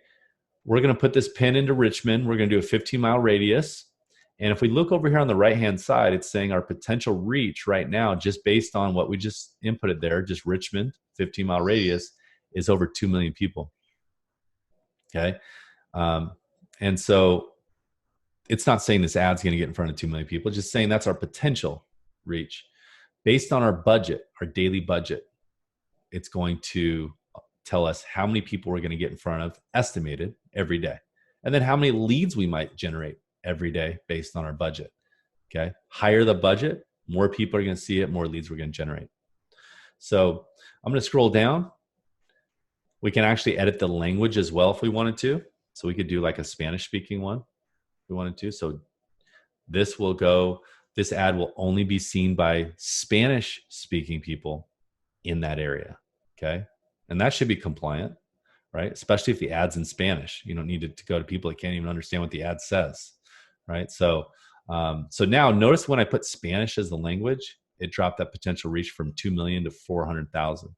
we're going to put this pin into Richmond. We're going to do a 15-mile radius. And if we look over here on the right-hand side, it's saying our potential reach right now, just based on what we just inputted there, just Richmond, 15-mile radius, is over 2 million people. Okay. And so it's not saying this ad's going to get in front of 2 million people, it's just saying that's our potential reach. Based on our budget, our daily budget, it's going to tell us how many people we're going to get in front of, estimated every day. And then how many leads we might generate every day based on our budget. Okay. Higher the budget, more people are going to see it, more leads we're going to generate. So I'm going to scroll down. We can actually edit the language as well if we wanted to. So we could do like a Spanish speaking one if we wanted to. So this ad will only be seen by Spanish speaking people in that area. Okay. And that should be compliant, right? Especially if the ad's in Spanish. You don't need it to go to people that can't even understand what the ad says, right? So now notice when I put Spanish as the language, it dropped that potential reach from 2 million to 400,000.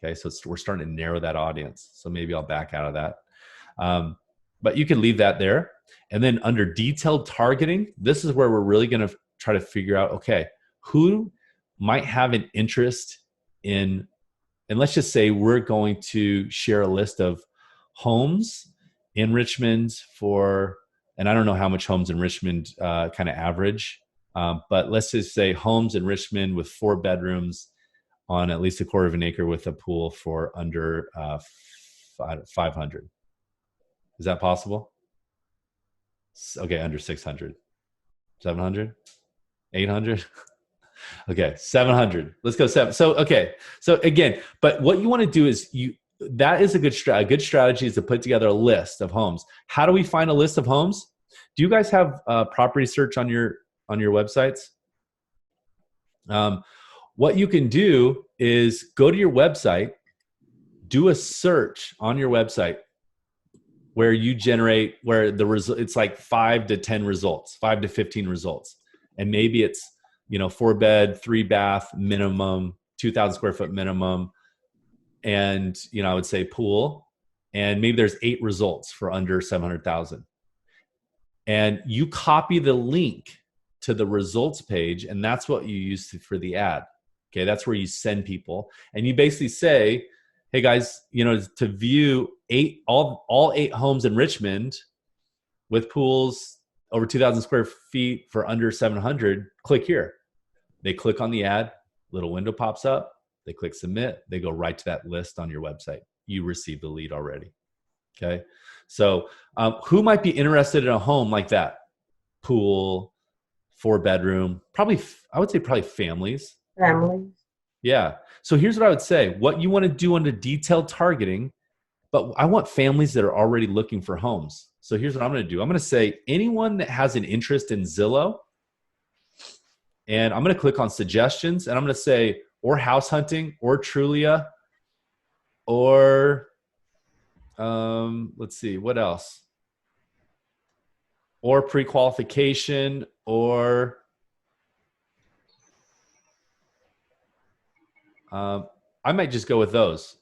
Okay, so we're starting to narrow that audience. So maybe I'll back out of that. But you can leave that there. And then under detailed targeting, this is where we're really going to try to figure out, okay, who might have an interest in, and let's just say we're going to share a list of homes in Richmond for, and I don't know how much homes in Richmond kind of average, but let's just say homes in Richmond with 4 bedrooms on at least a quarter of an acre with a pool for under 500. Is that possible? Okay, under 600. 700? 800? Okay, 700. Let's go 7. So, okay. So again, but what you want to do is that is a good strategy is to put together a list of homes. How do we find a list of homes? Do you guys have property search on your websites? What you can do is go to your website, do a search on your website where you generate, where the result, it's like 5 to 10 results, 5 to 15 results. And maybe it's, 4 bed, 3 bath minimum, 2,000 square foot minimum. And, I would say pool. And maybe there's 8 results for under 700,000. And you copy the link to the results page, and that's what you use for the ad. Okay, that's where you send people, and you basically say, "Hey guys, to view all 8 homes in Richmond with pools over 2,000 square feet for under 700, click here." They click on the ad, little window pops up. They click submit. They go right to that list on your website. You received the lead already. Okay, so who might be interested in a home like that? Pool, 4 bedroom, probably, I would say probably families. Families. Yeah. So here's what I would say. What you want to do under detailed targeting, but I want families that are already looking for homes. So here's what I'm going to do. I'm going to say anyone that has an interest in Zillow, and I'm going to click on suggestions, and I'm going to say, or house hunting, or Trulia, or let's see, what else? Or pre-qualification, or I might just go with those.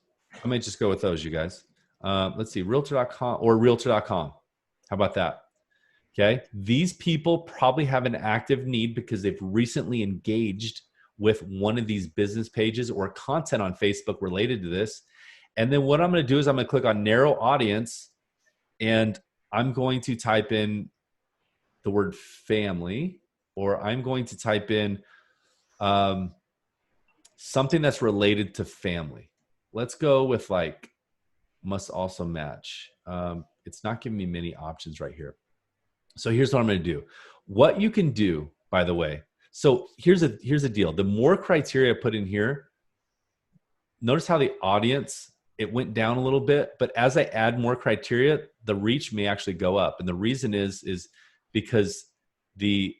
You guys. Let's see, realtor.com or realtor.com. How about that? Okay. These people probably have an active need because they've recently engaged with one of these business pages or content on Facebook related to this. And then what I'm going to do is I'm going to click on narrow audience, and I'm going to type in the word family, or I'm going to type in something that's related to family. Let's go with like must also match. It's not giving me many options right here. So here's what I'm going to do. What you can do, by the way. So here's a deal. The more criteria I put in here, notice how the audience, it went down a little bit, but as I add more criteria, the reach may actually go up. And the reason is because the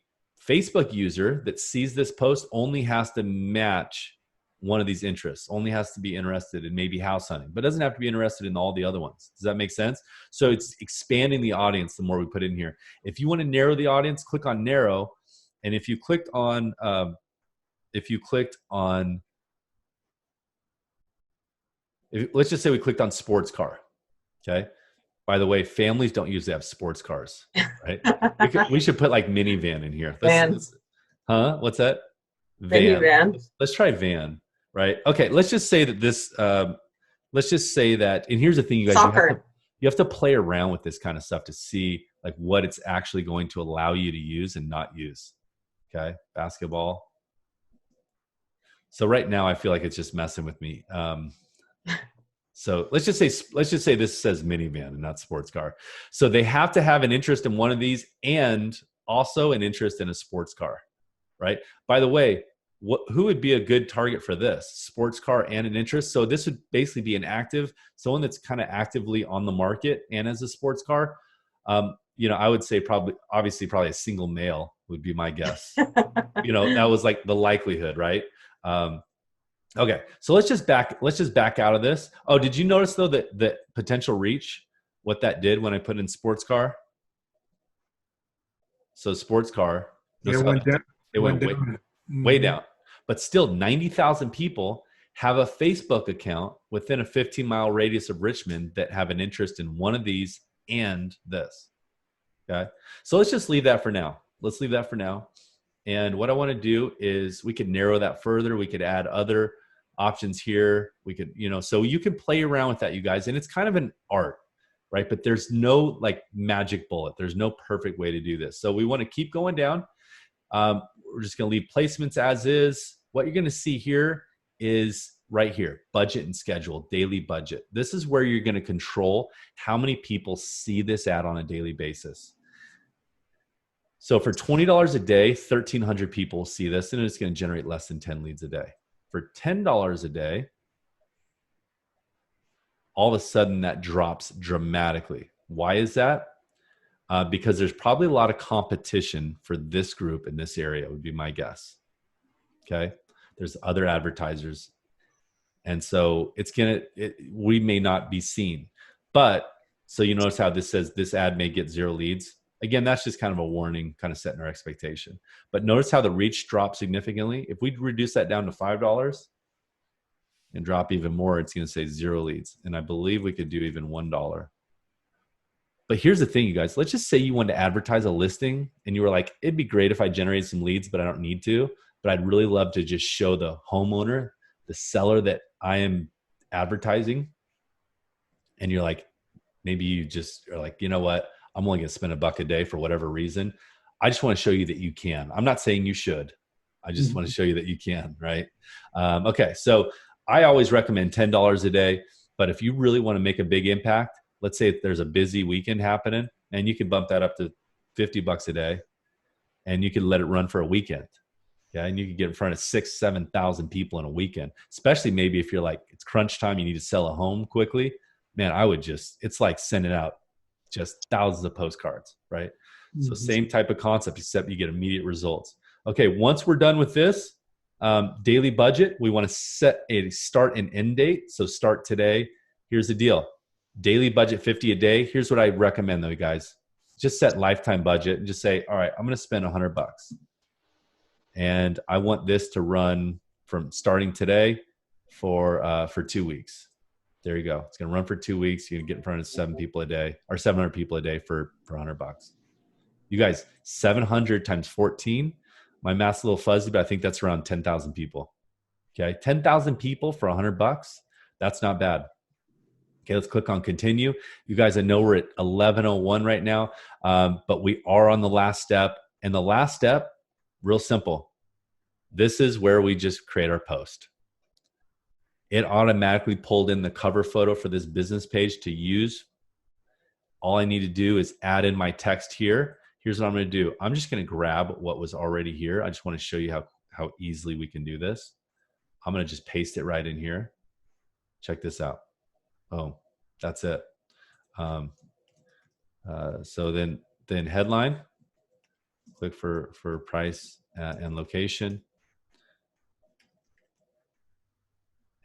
Facebook user that sees this post only has to match one of these interests, only has to be interested in maybe house hunting, but doesn't have to be interested in all the other ones. Does that make sense? So it's expanding the audience the more we put in here. If you want to narrow the audience, click on narrow. And if you clicked on, let's just say we clicked on sports car. Okay. By the way, families don't usually have sports cars, right? we should put like minivan in here. Vans. Huh? What's that? Van. Minivan. Let's try van, right? Okay. Let's just say that and here's the thing, you guys, Soccer. you have to play around with this kind of stuff to see like what it's actually going to allow you to use and not use. Okay. Basketball. So right now I feel like it's just messing with me. So let's just say this says minivan and not sports car. So they have to have an interest in one of these and also an interest in a sports car, right? By the way, who would be a good target for this? Sports car and an interest. So this would basically be someone that's kind of actively on the market and as a sports car. I would say probably a single male would be my guess. That was like the likelihood, right? Okay, so let's just back out of this. Oh, did you notice though that potential reach, what that did when I put in sports car? So sports car, It went down. It went way down. But still 90,000 people have a Facebook account within a 15-mile radius of Richmond that have an interest in one of these and this. Okay, so let's just leave that for now. And what I want to do is we could narrow that further. We could add other options here. We could, so you can play around with that, you guys. And it's kind of an art, right? But there's no like magic bullet. There's no perfect way to do this. So we want to keep going down. We're just going to leave placements as is. What you're going to see here is right here, budget and schedule, daily budget. This is where you're going to control how many people see this ad on a daily basis. So for $20 a day, 1,300 people see this, and it's going to generate less than 10 leads a day. For $10 a day, all of a sudden that drops dramatically. Why is that? Because there's probably a lot of competition for this group in this area, would be my guess. Okay. There's other advertisers. And so we may not be seen. But so you notice how this says this ad may get 0 leads. Again, that's just kind of a warning, kind of setting our expectation. But notice how the reach dropped significantly. If we reduce that down to $5 and drop even more, it's going to say 0 leads. And I believe we could do even $1. But here's the thing, you guys. Let's just say you wanted to advertise a listing and you were like, it'd be great if I generated some leads, but I don't need to. But I'd really love to just show the homeowner, the seller that I am advertising. And you're like, maybe you just are like, you know what? I'm only going to spend $1 a day for whatever reason. I just want to show you that you can. I'm not saying you should. I just want to show you that you can, right? Okay, so I always recommend $10 a day. But if you really want to make a big impact, let's say if there's a busy weekend happening, and you can bump that up to $50 a day, and you can let it run for a weekend. Okay, and you can get in front of 6,000, 7,000 people in a weekend. Especially maybe if you're like it's crunch time, you need to sell a home quickly. Man, it's like sending out just thousands of postcards, right? So same type of concept, except you get immediate results. Okay, once we're done with this daily budget, we want to set a start and end date. So start today. Here's the deal. Daily budget 50 a day. Here's what I recommend though, guys. Just set lifetime budget and just say, all right, I'm going to spend $100. And I want this to run from starting today for 2 weeks. There you go. It's going to run for 2 weeks. You're going to get in front of 700 people a day for $100. You guys, 700 times 14. My math's a little fuzzy, but I think that's around 10,000 people. Okay. 10,000 people for $100. That's not bad. Okay. Let's click on continue. You guys, I know we're at 11:01 right now, but we are on the last step. And the last step, real simple. This is where we just create our post. It automatically pulled in the cover photo for this business page to use. All I need to do is add in my text here. Here's what I'm going to do. I'm just going to grab what was already here. I just want to show you how easily we can do this. I'm going to just paste it right in here. Check this out. Oh, that's it. So then headline. Click for price and location.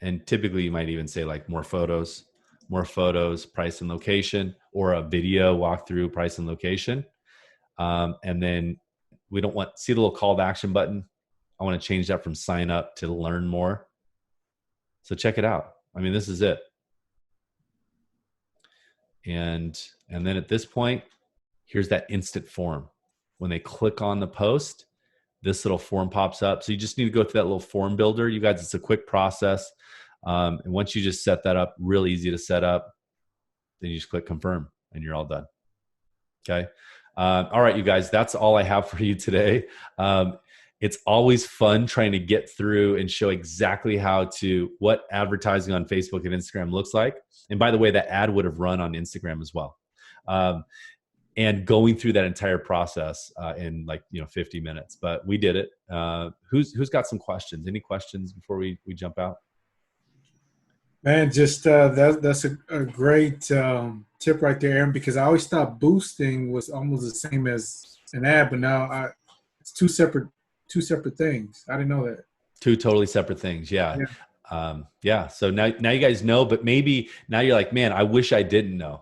And typically you might even say like more photos, price and location, or a video walkthrough, price and location. And then we don't want, see the little call to action button? I want to change that from sign up to learn more. So check it out. I mean, this is it. And then at this point, here's that instant form. When they click on the post, this little form pops up. So you just need to go through that little form builder. You guys, it's a quick process. And once you just set that up, real easy to set up, then you just click confirm and you're all done. Okay. All right, you guys, that's all I have for you today. It's always fun trying to get through and show exactly what advertising on Facebook and Instagram looks like. And by the way, that ad would have run on Instagram as well. And going through that entire process in 50 minutes, but we did it. Who's got some questions? Any questions before we jump out? Man, just that's a great tip right there, Aaron, because I always thought boosting was almost the same as an ad, but now it's two separate things. I didn't know that. Two totally separate things. Yeah. So now you guys know, but maybe now you're like, man, I wish I didn't know,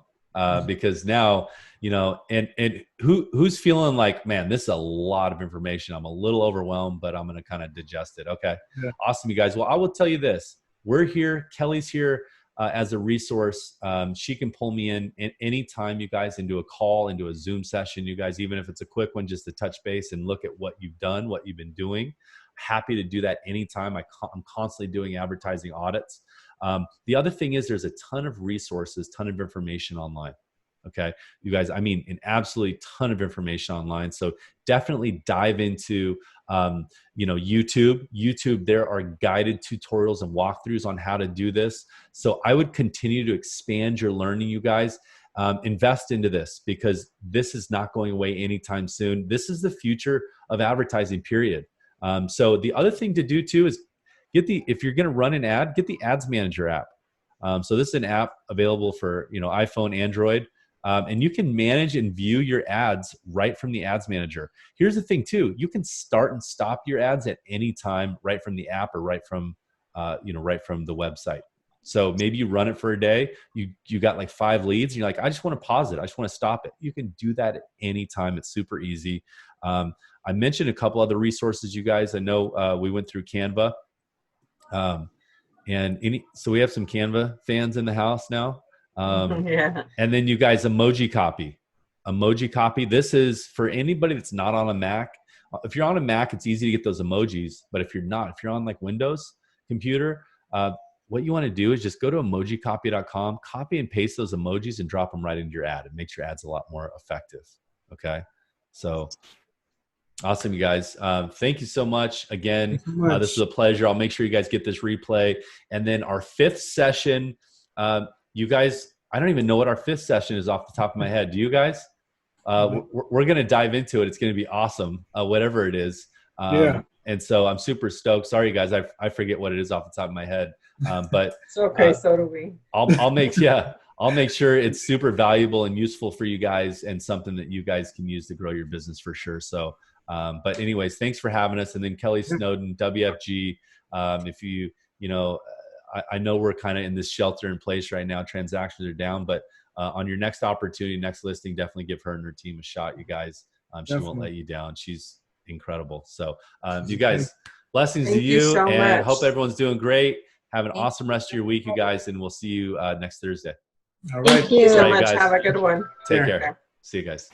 because now, and who's feeling like, man, this is a lot of information. I'm a little overwhelmed, but I'm going to kind of digest it. Okay. Yeah. Awesome, you guys. Well, I will tell you this. We're here. Kelly's here as a resource. She can pull me in any time, you guys, into a call, into a Zoom session, you guys, even if it's a quick one, just to touch base and look at what you've done, what you've been doing. Happy to do that anytime. I'm constantly doing advertising audits. The other thing is there's a ton of resources, ton of information online. Okay, you guys, I mean, an absolutely ton of information online. So definitely dive into, YouTube. There are guided tutorials and walkthroughs on how to do this. So I would continue to expand your learning, you guys. Invest into this, because this is not going away anytime soon. This is the future of advertising, period. So the other thing to do too is if you're going to run an ad, get the Ads Manager app. So this is an app available for, iPhone, Android. And you can manage and view your ads right from the Ads Manager. Here's the thing too, you can start and stop your ads at any time, right from the app or right from the website. So maybe you run it for a day, you got like 5 leads, and you're like, I just want to pause it, I just want to stop it. You can do that at any time. It's super easy. I mentioned a couple other resources, you guys. I know we went through Canva. So we have some Canva fans in the house now. Yeah. And then you guys, emoji copy. This is for anybody that's not on a Mac. If you're on a Mac, it's easy to get those emojis. But if you're not, if you're on like Windows computer, what you want to do is just go to emojicopy.com, copy and paste those emojis and drop them right into your ad. It makes your ads a lot more effective. Okay. So awesome, you guys. Thank you so much. Again, this was a pleasure. I'll make sure you guys get this replay. And then our 5th session, you guys, I don't even know what our 5th session is off the top of my head. Do you guys? We're going to dive into it. It's going to be awesome, whatever it is. And so I'm super stoked. Sorry, guys, I forget what it is off the top of my head. But it's okay. So do we. I'll make sure it's super valuable and useful for you guys, and something that you guys can use to grow your business for sure. So, but anyways, thanks for having us. And then Kelly Snowden, WFG. If I know we're kind of in this shelter in place right now. Transactions are down, but on your next opportunity, next listing, definitely give her and her team a shot, you guys. She won't let you down. She's incredible. So you guys, blessings to you, so and much. hope everyone's doing great. Have an awesome rest of your week, you guys, and we'll see you next Thursday. All right. Thank you so All right, much. guys. Have a good one. Take care. See you guys.